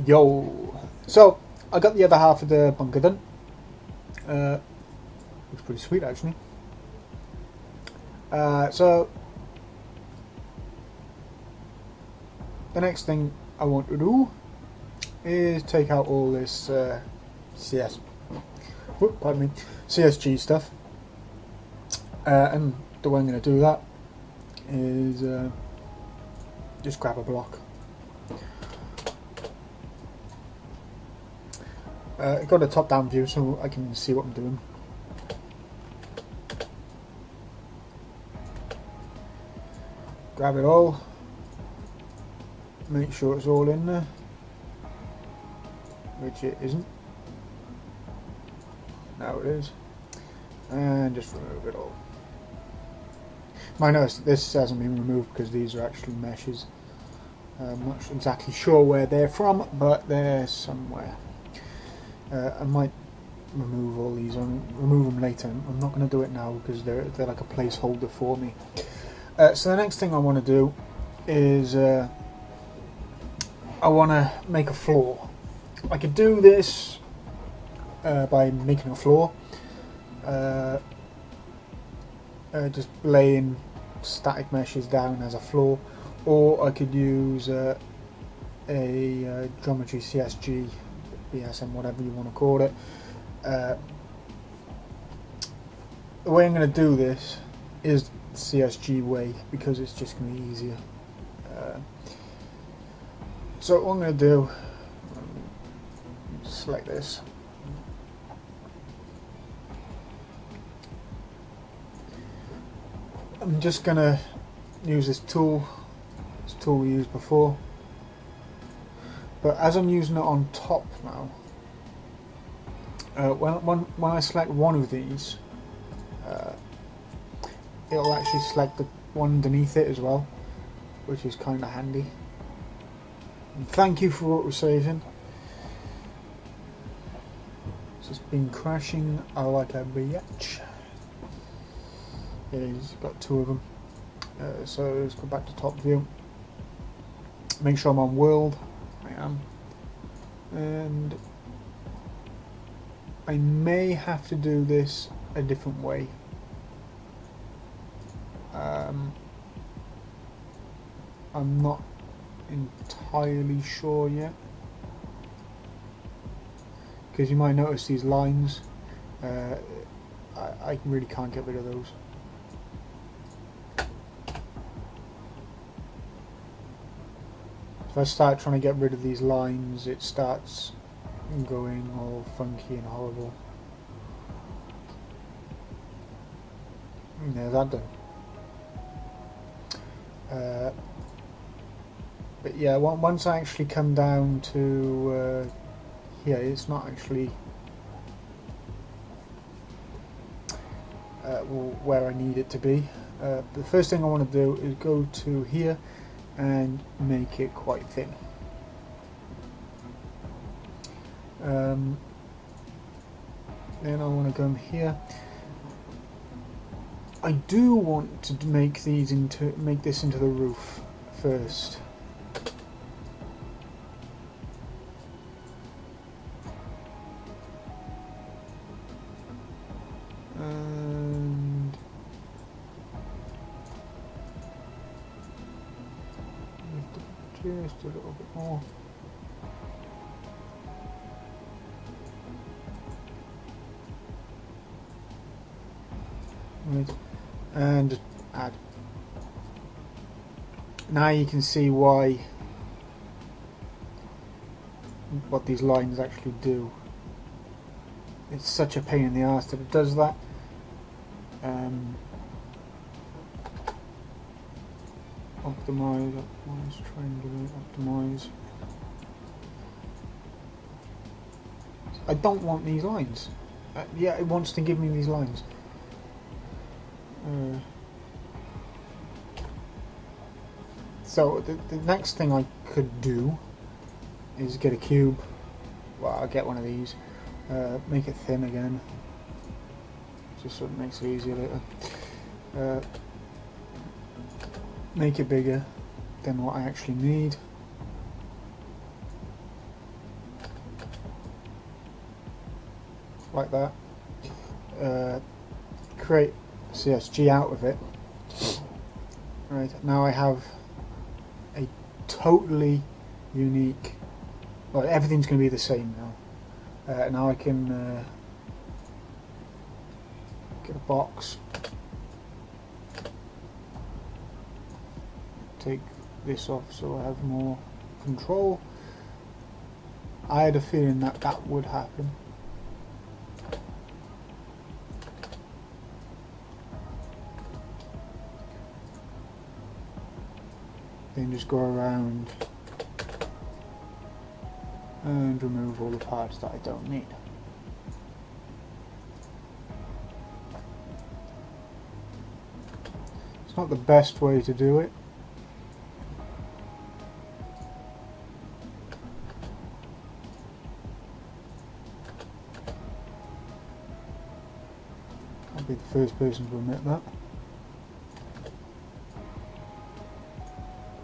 Yo! So, I got the other half of the bunker done. Looks pretty sweet actually. So, the next thing I want to do is take out all this pardon me, CSG stuff. And the way I'm going to do that is just grab a block. I've got a top-down view so I can see what I'm doing. Grab it all, make sure it's all in there, which it isn't. Now it is, and just remove it all. Might notice that this hasn't been removed because these are actually meshes. I'm not exactly sure where they're from, but they're somewhere. I might remove all these, remove them later. I'm not going to do it now because they're like a placeholder for me. So the next thing I want to do is I want to make a floor. I could do this by making a floor, just laying static meshes down as a floor, or I could use a geometry CSG, BSM, whatever you want to call it. The way I'm going to do this is CSG way because it's just going to be easier. So what I'm going to do, select this. I'm just going to use this tool we used before, but as I'm using it on top now, when I select one of these, it'll actually select the one underneath it as well, which is kind of handy. And thank you for auto-saving. It's just been crashing like a bitch. Yeah, he's got two of them. So let's go back to top view. Make sure I'm on world. I am. And I may have to do this a different way. I'm not entirely sure yet, because you might notice these lines. I really can't get rid of those. If I start trying to get rid of these lines, it starts going all funky and horrible. There's that done. But yeah, once I actually come down to here, it's not actually where I need it to be. The first thing I want to do is go to here and make it quite thin. Then I want to come here. I do want to make this into the roof first. And just a little bit more. Right. And just add. Now you can see what these lines actually do. It's such a pain in the ass that it does that. Optimize, triangulate, optimize. I don't want these lines. Yeah, it wants to give me these lines. So the next thing I could do is get a cube. Well, I'll get one of these. Make it thin again, just so it makes it easier later. Make it bigger than what I actually need. like that. Create CSG out of it. Right, now I have a totally unique, well, everything's going to be the same now. Now I can get a box, take this off so I have more control. I had a feeling that that would happen. Then just go around and remove all the parts that I don't need. It's not the best way to do it. I'll be the first person to admit that.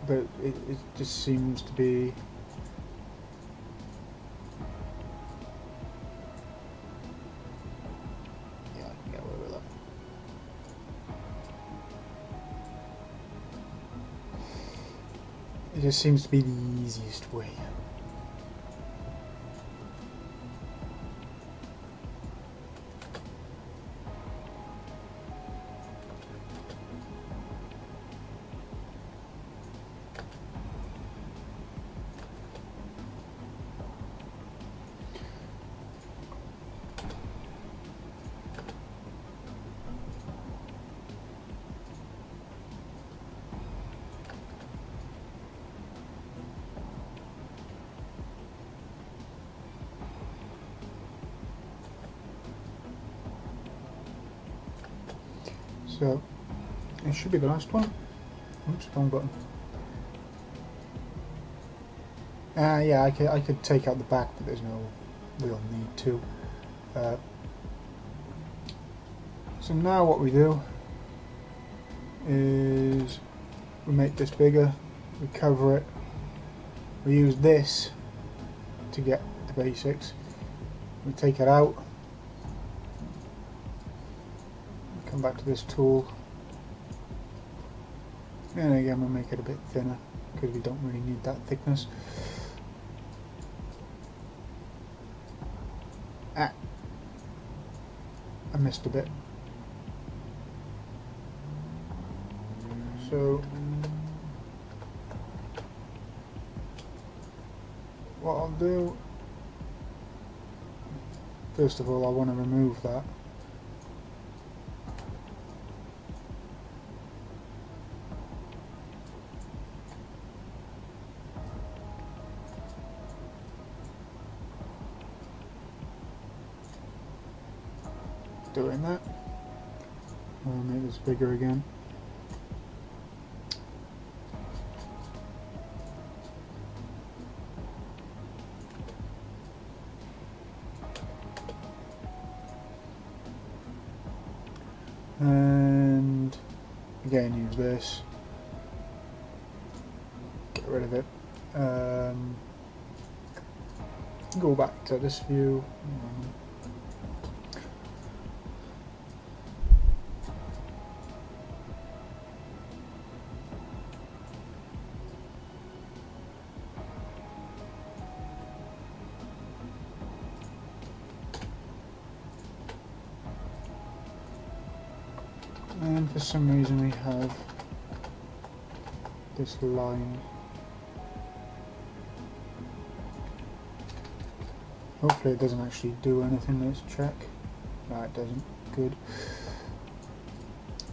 But it just seems to be I can get away with that. It just seems to be the easiest way. So, it should be the last one. Oops, wrong button. Yeah, I could take out the back, but there's no real need to. So now what we do is we make this bigger, we cover it, we use this to get the basics, we take it out, come back to this tool, and again we'll make it a bit thinner because we don't really need that thickness. I missed a bit. So what I'll do, first of all I want to remove that. Doing that. I'll make this bigger again. And again use this. Get rid of it. Go back to this view. And for some reason we have this line. Hopefully it doesn't actually do anything. Let's check. No, it doesn't. Good.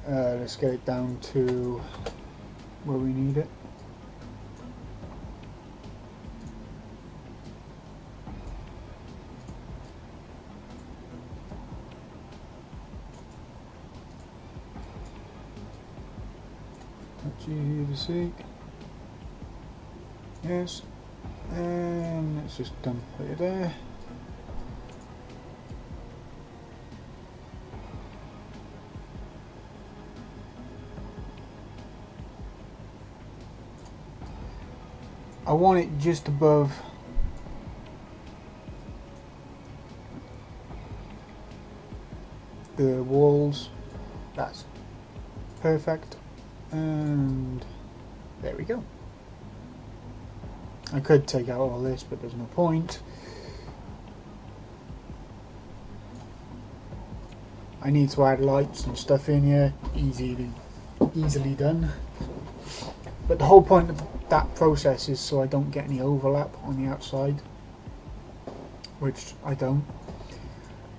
Let's get it down to where we need it. That's easy to see. Yes, and let's just dump it there. I want it just above the walls. That's perfect, and there we go. I could take out all this, but there's no point. I need to add lights and stuff in here, easily done. But the whole point of that process is so I don't get any overlap on the outside, which I don't.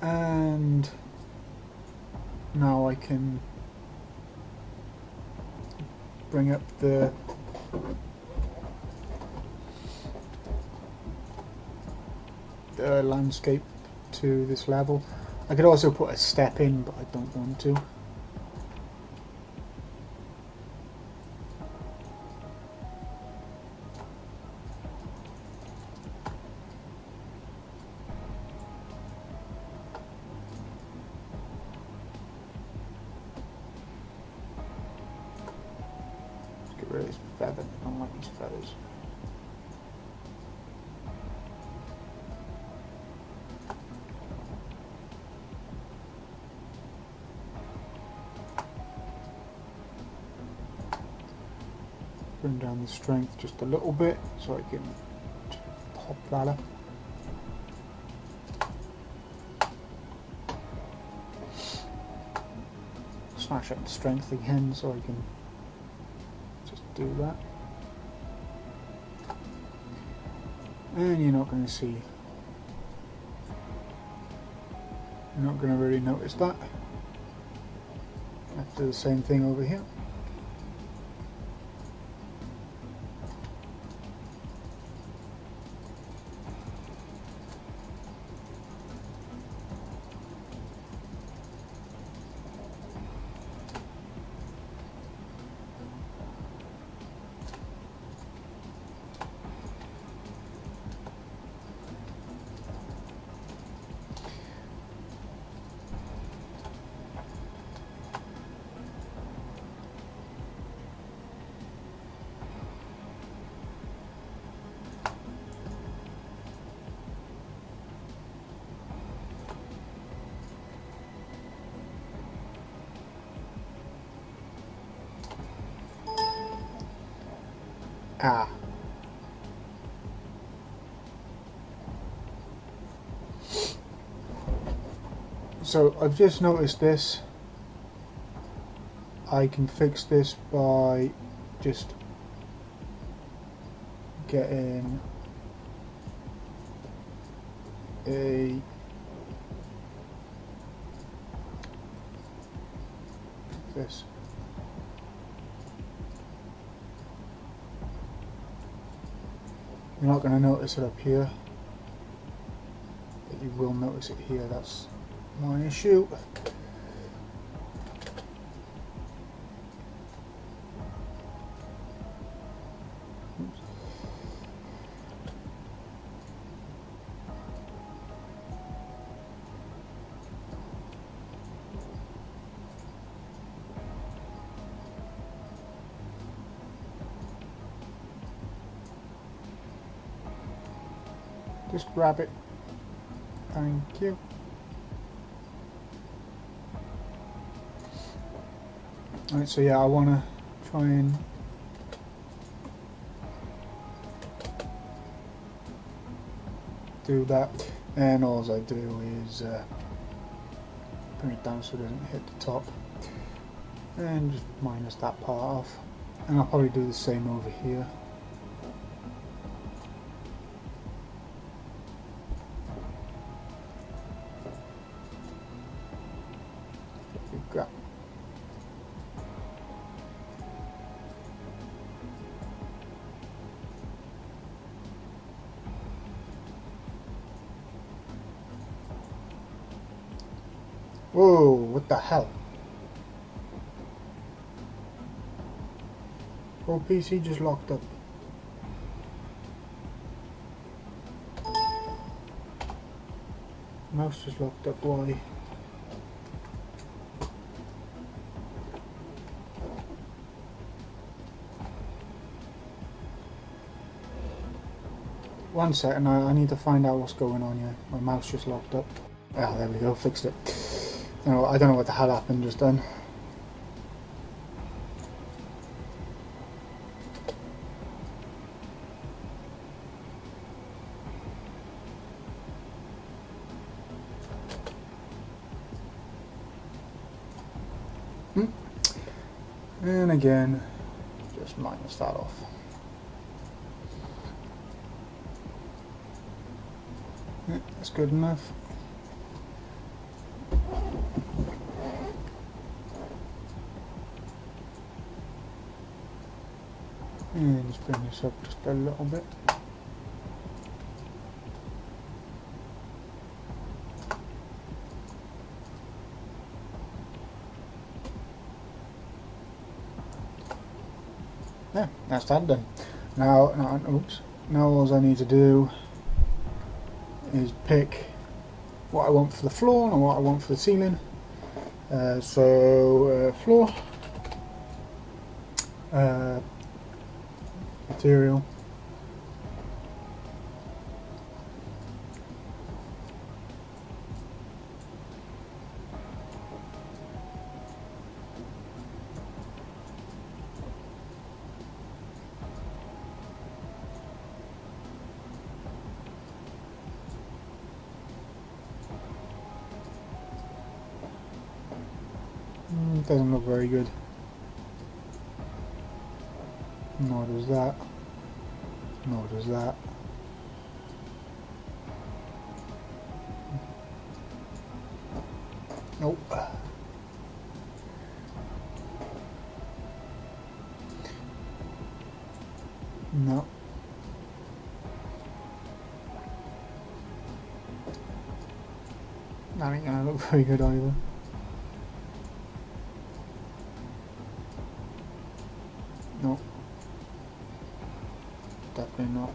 And now I can bring up the landscape to this level. I could also put a step in, but I don't want to. Let's get rid of this feather. I don't like these feathers. Bring down the strength just a little bit so I can pop that up. Smash up the strength again so I can just do that. And you're not going to see, you're not going to really notice that. I have to do the same thing over here. Ah. So I've just noticed this. I can fix this by just getting this. You're not going to notice it up here, but you will notice it here. That's my issue. Oops. Just grab it. Thank you. Alright, so yeah, I want to try and do that, and all I do is bring it down so it doesn't hit the top, and just minus that part off, and I'll probably do the same over here. Grab. Whoa, what the hell? Whole PC just locked up. Mouse just locked up, why? One second, I need to find out what's going on here. My mouse just locked up. Ah, there we go, fixed it. I don't know what the hell happened just then. And again, just minus that off. Yeah, that's good enough. And just bring this up just a little bit. Yeah, that's that done. Now, oops. Now all I need to do is pick what I want for the floor and what I want for the ceiling. Floor, material, it doesn't look very good. Nor does that. Nor does that. Nope. No. That ain't gonna look very good either. Nope. Definitely not.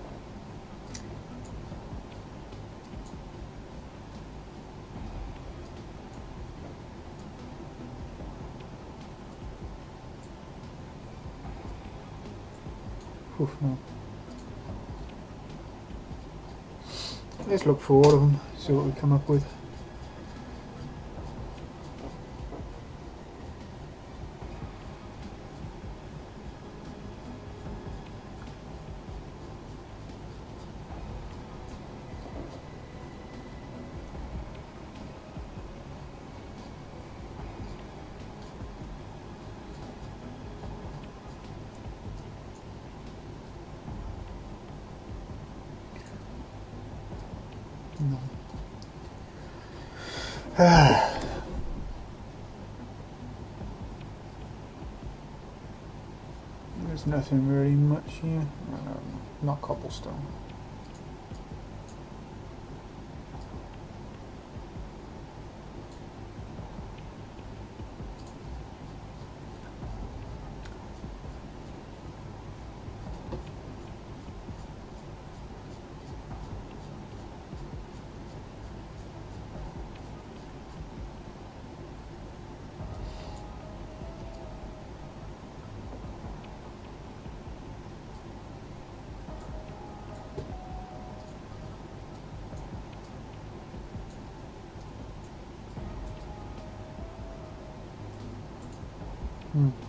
Oof, no. Let's look for all of them, see what we come up with. No. There's nothing very much here. Not cobblestone.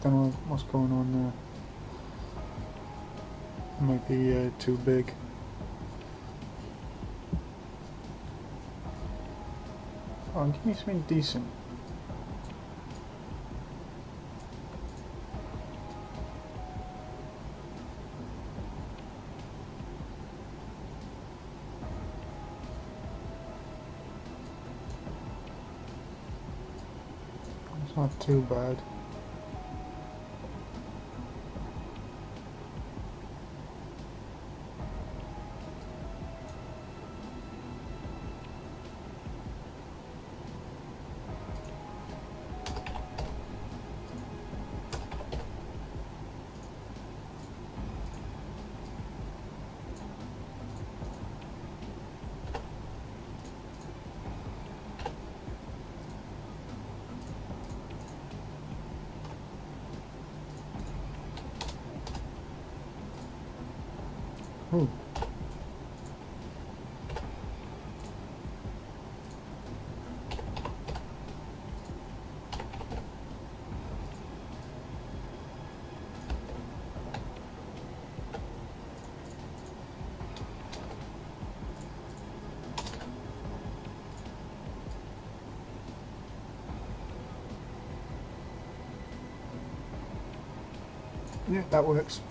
Don't know what's going on there. Might be too big. Oh, give me something decent. It's not too bad. Yeah, that works.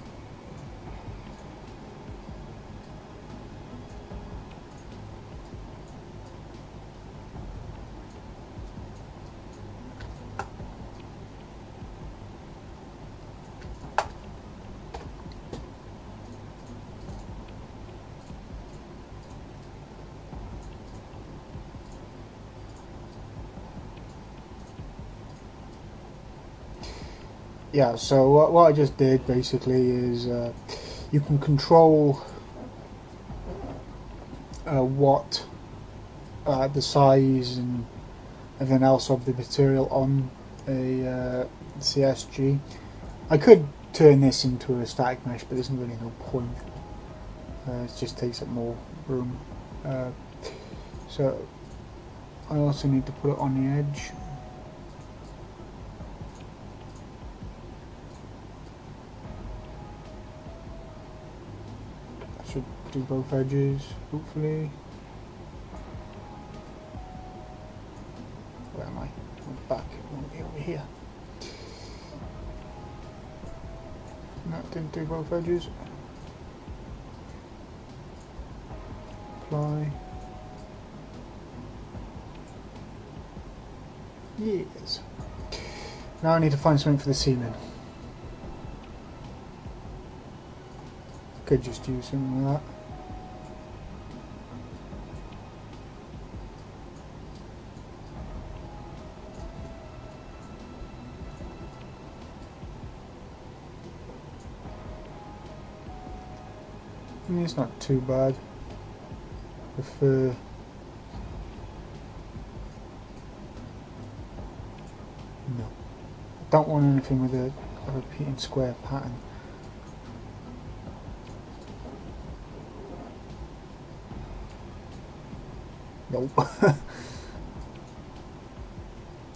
Yeah, so what I just did basically is you can control what the size and everything else of the material on a CSG. I could turn this into a static mesh, but there's really no point. It just takes up more room. So I also need to put it on the edge. I should do both edges, hopefully. Where am I? I'm back. I want to be over here. No, didn't do both edges. Apply. Yes. Now I need to find something for the ceiling. Could just use something like that. I mean, it's not too bad. If no, don't want anything with a repeating square pattern. Nope.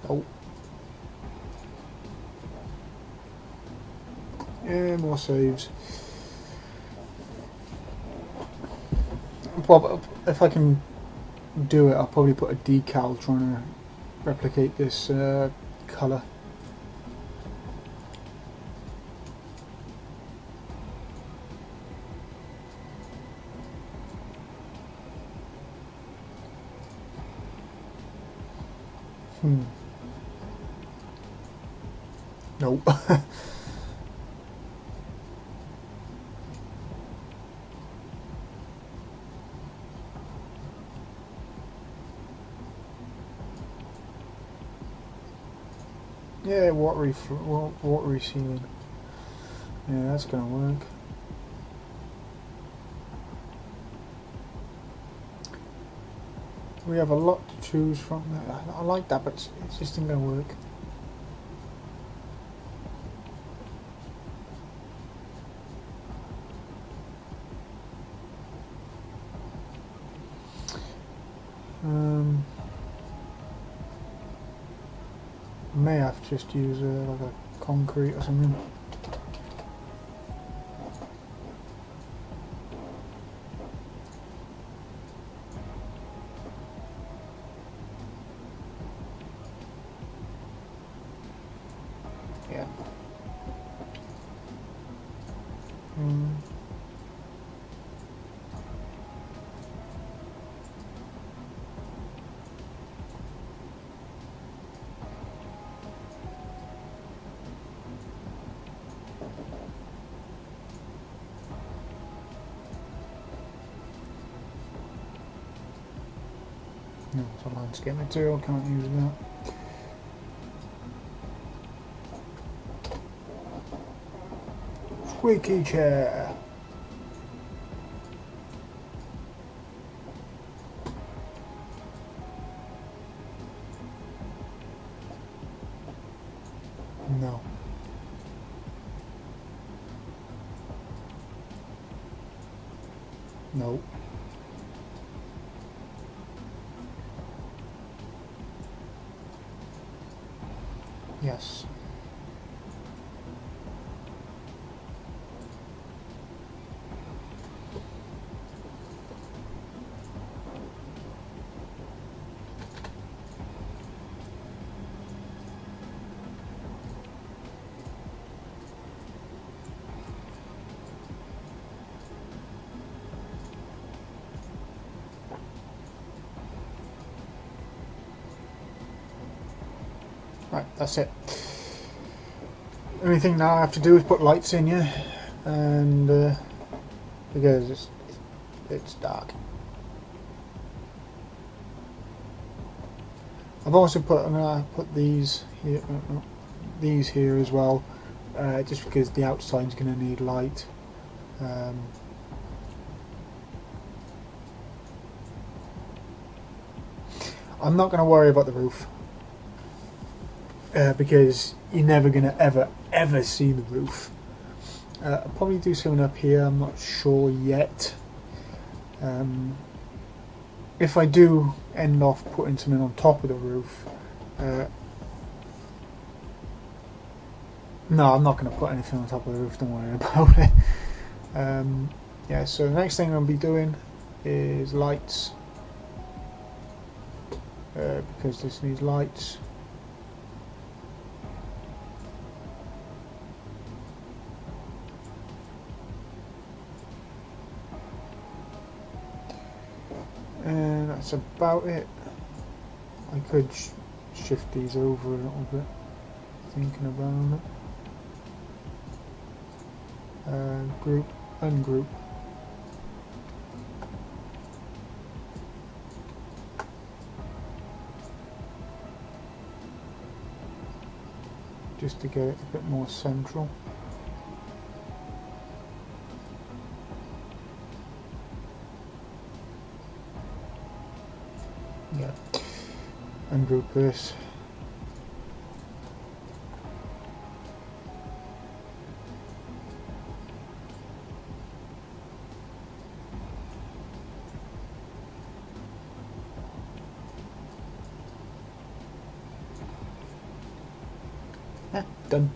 Nope. Yeah, more saves. Well, if I can do it, I'll probably put a decal trying to replicate this colour. Nope. Yeah, watery ceiling. Yeah, that's gonna work. We have a lot to choose from. I like that, but it's just not gonna work. May have to just use like a concrete or something. Yeah. No, it's a landscape material, can't use that. Squeaky chair. No. No. Yes. Right, that's it. The only thing now I have to do is put lights in here, and because it's dark. I'm gonna put these here, these here as well, just because the outside's gonna need light. I'm not gonna worry about the roof. Because you're never going to ever see the roof. I'll probably do something up here, I'm not sure yet. If I do end off putting something on top of the roof, no, I'm not going to put anything on top of the roof, don't worry about it. Yeah, so the next thing I'll be doing is lights, because this needs lights. And that's about it. I could shift these over a little bit, thinking about it. Group, ungroup. Just to get it a bit more central. Yeah, ungroup this. Done.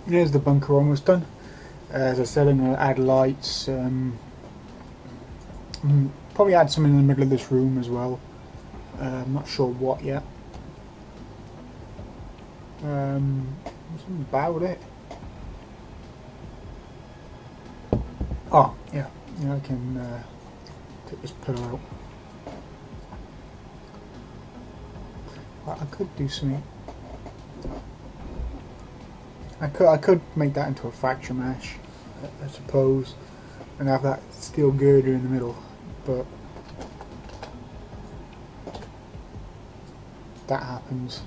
Here's the bunker almost done. As I said, I'm going to add lights. Probably add some in the middle of this room as well. I'm not sure what yet. That's about it. Oh, yeah, I can take this pillar out. I could do something. I could make that into a fracture mesh, I suppose, and have that steel girder in the middle, but that happens,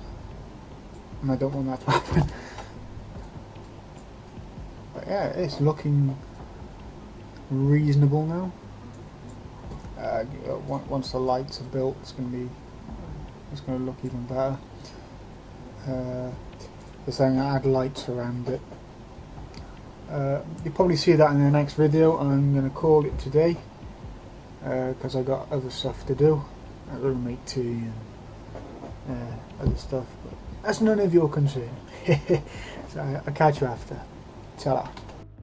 and I don't want that to happen. But yeah, it's looking reasonable now. Once the lights are built, it's going to look even better. They're saying I add lights around it. You'll probably see that in the next video. I'm going to call it today because I got other stuff to do. I'm going to make tea and other stuff, but that's none of your concern. So I'll catch you after. Ta-ra.